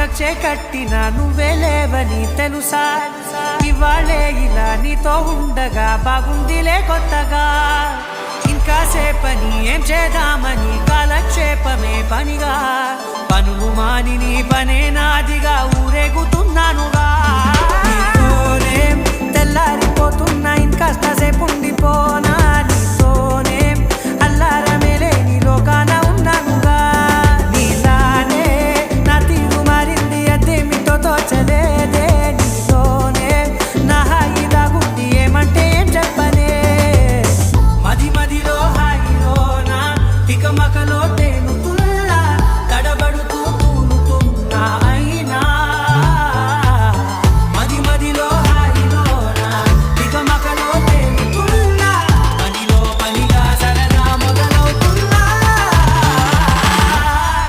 కచ్చే కట్టినా నువ్వే లేవని తెలుసా ఇవాళే ఇలా నీతో ఉండగా బాగుందిలే కొత్తగా ఇంకా సేపని ఏం చేద్దామని కాలక్షేపమే పనిగా పనులు మాని నీ పనే నాదిగా ఊరేగుతున్నానుగా తెల్లారిపోతున్నా ఇంకాస్త సేపు ఉండిపోలే